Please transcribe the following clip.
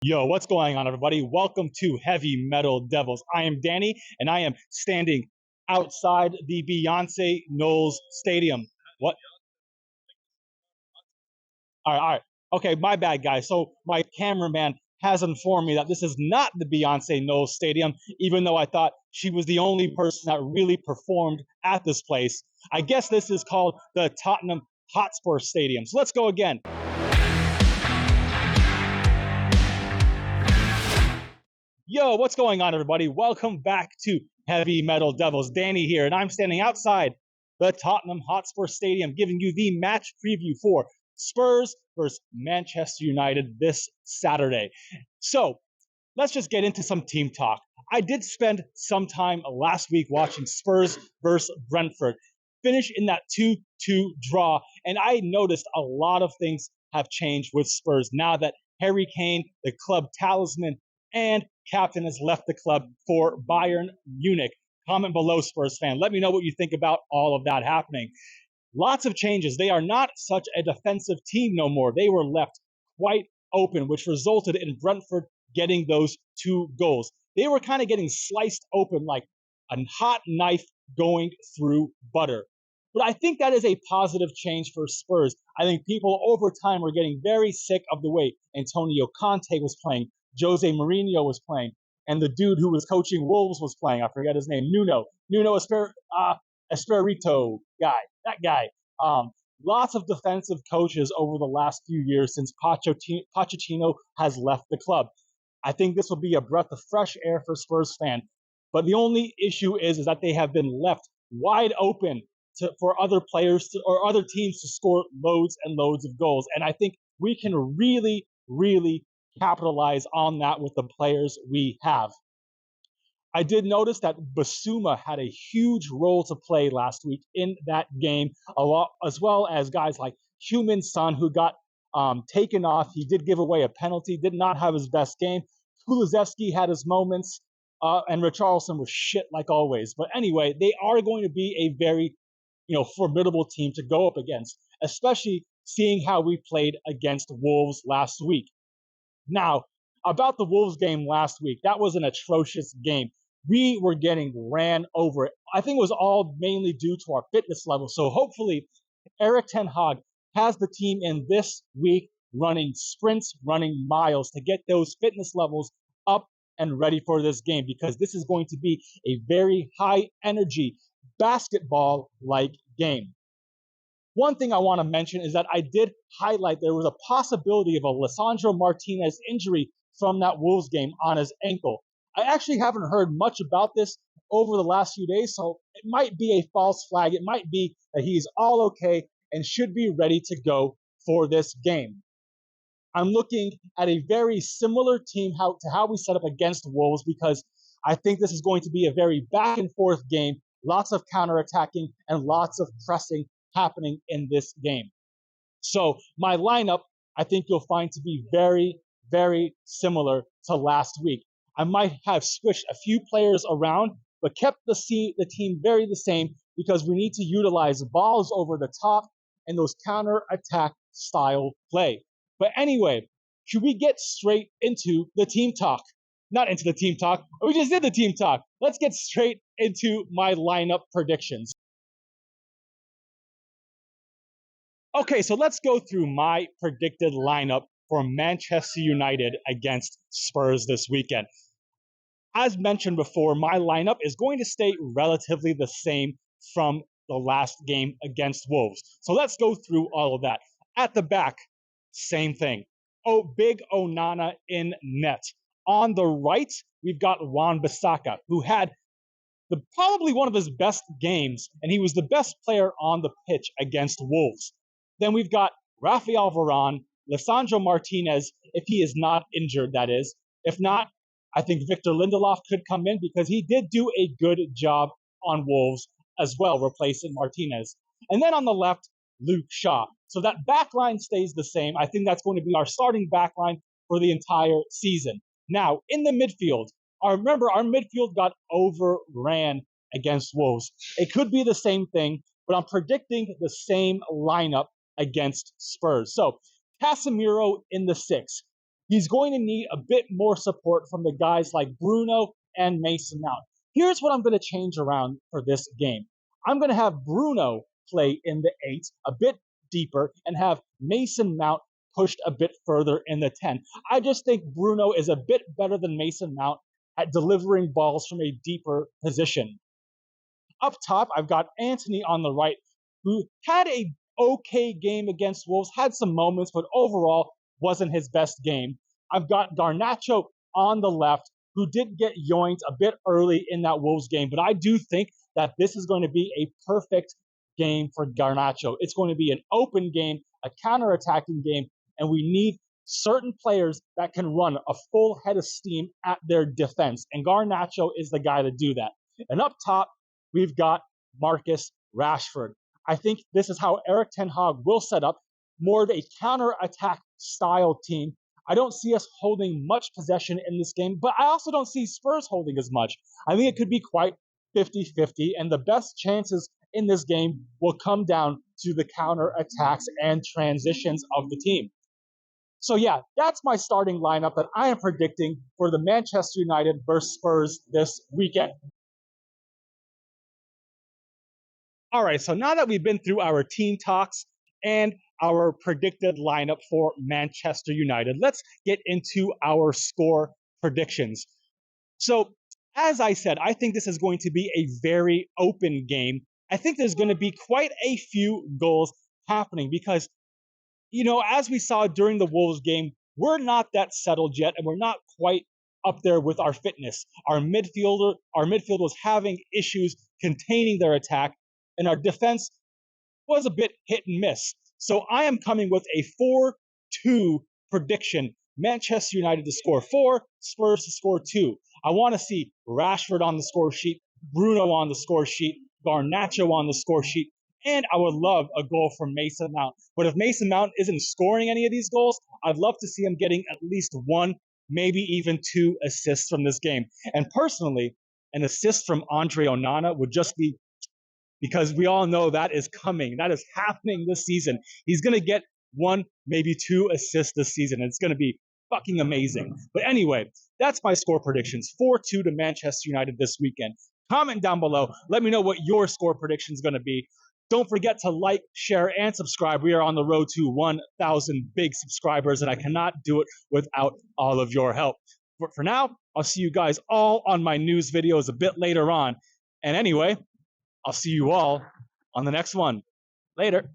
Yo, what's going on, everybody? Welcome to Heavy Metal Devils. I am Danny, and I am standing outside the Beyonce Knowles Stadium. What? All right. Okay, my bad, guys. So my cameraman has informed me that this is not the Beyonce Knowles Stadium, even though I thought she was the only person that really performed at this place. I guess this is called the Tottenham Hotspur Stadium. So let's go again. Yo, what's going on, everybody? Welcome back to Heavy Metal Devils. Danny here, and I'm standing outside the Tottenham Hotspur Stadium giving you the match preview for Spurs versus Manchester United this Saturday. So, let's just get into some team talk. I did spend some time last week watching Spurs versus Brentford finish in that 2-2 draw, and I noticed a lot of things have changed with Spurs now that Harry Kane, the club talisman, and captain has left the club for Bayern Munich. Comment below, Spurs fan. Let me know what you think about all of that happening. Lots of changes. They are not such a defensive team no more. They were left quite open, which resulted in Brentford getting those 2 goals. They were kind of getting sliced open like a hot knife going through butter. But I think that is a positive change for Spurs. I think people over time were getting very sick of the way Antonio Conte was playing, Jose Mourinho was playing, and the dude who was coaching Wolves was playing. I forget his name. Nuno Espirito guy. That guy. Lots of defensive coaches over the last few years since Pochettino has left the club. I think this will be a breath of fresh air for Spurs fans. But the only issue is that they have been left wide open for other players or other teams to score loads and loads of goals. And I think we can really, really capitalize on that with the players we have. I did notice that Basuma had a huge role to play last week in that game, a lot, as well as guys like Heung-min Son, who got taken off. He did give away a penalty, did not have his best game. Kulusevski had his moments, and Richarlison was shit like always. But anyway, they are going to be a very, formidable team to go up against, especially seeing how we played against Wolves last week. Now, about the Wolves game last week, that was an atrocious game. We were getting ran over. I think it was all mainly due to our fitness level. So hopefully, Eric Ten Hag has the team in this week running sprints, running miles to get those fitness levels up and ready for this game, because this is going to be a very high energy basketball-like game. One thing I want to mention is that I did highlight there was a possibility of a Lisandro Martinez injury from that Wolves game on his ankle. I actually haven't heard much about this over the last few days, so it might be a false flag. It might be that he's all okay and should be ready to go for this game. I'm looking at a very similar team to how we set up against Wolves, because I think this is going to be a very back and forth game, lots of counterattacking and lots of pressing happening in this game. So my lineup, I think you'll find to be very, very similar to last week. I might have switched a few players around, but kept the team very the same, because we need to utilize balls over the top and those counter-attack style play. But anyway, should we get straight into the team talk? Not into the team talk. We just did the team talk. Let's get straight into my lineup predictions. Okay, so let's go through my predicted lineup for Manchester United against Spurs this weekend. As mentioned before, my lineup is going to stay relatively the same from the last game against Wolves. So let's go through all of that. At the back, same thing. Big Onana in net. On the right, we've got Wan-Bissaka, who had probably one of his best games, and he was the best player on the pitch against Wolves. Then we've got Rafael Varane, Lisandro Martinez, if he is not injured, that is. If not, I think Victor Lindelof could come in, because he did do a good job on Wolves as well, replacing Martinez. And then on the left, Luke Shaw. So that backline stays the same. I think that's going to be our starting backline for the entire season. Now, in the midfield, remember, our midfield got overran against Wolves. It could be the same thing, but I'm predicting the same lineup against Spurs. So Casemiro in the 6, he's going to need a bit more support from the guys like Bruno and Mason Mount. Here's what I'm going to change around for this game. I'm going to have Bruno play in the 8 a bit deeper and have Mason Mount pushed a bit further in the 10. I just think Bruno is a bit better than Mason Mount at delivering balls from a deeper position. Up top, I've got Anthony on the right, who had a okay game against Wolves, had some moments, but overall wasn't his best game. I've got Garnacho on the left, who did get yoinked a bit early in that Wolves game, but I do think that this is going to be a perfect game for Garnacho. It's going to be an open game, a counter-attacking game, and we need certain players that can run a full head of steam at their defense, and Garnacho is the guy to do that. And up top, we've got Marcus Rashford. I think this is how Erik ten Hag will set up more of a counter-attack style team. I don't see us holding much possession in this game, but I also don't see Spurs holding as much. I think it could be quite 50-50, and the best chances in this game will come down to the counter-attacks and transitions of the team. So yeah, that's my starting lineup that I am predicting for the Manchester United versus Spurs this weekend. All right, so now that we've been through our team talks and our predicted lineup for Manchester United, let's get into our score predictions. So, as I said, I think this is going to be a very open game. I think there's going to be quite a few goals happening because, as we saw during the Wolves game, we're not that settled yet, and we're not quite up there with our fitness. Our midfield was having issues containing their attack, and our defense was a bit hit and miss. So I am coming with a 4-2 prediction. Manchester United to score 4, Spurs to score 2. I want to see Rashford on the score sheet, Bruno on the score sheet, Garnacho on the score sheet, and I would love a goal from Mason Mount. But if Mason Mount isn't scoring any of these goals, I'd love to see him getting at least 1, maybe even 2 assists from this game. And personally, an assist from Andre Onana would just be, because we all know that is coming. That is happening this season. He's going to get 1, maybe 2 assists this season. And it's going to be fucking amazing. But anyway, that's my score predictions. 4-2 to Manchester United this weekend. Comment down below. Let me know what your score prediction is going to be. Don't forget to like, share, and subscribe. We are on the road to 1,000 big subscribers, and I cannot do it without all of your help. But for now, I'll see you guys all on my news videos a bit later on. And anyway, I'll see you all on the next one. Later.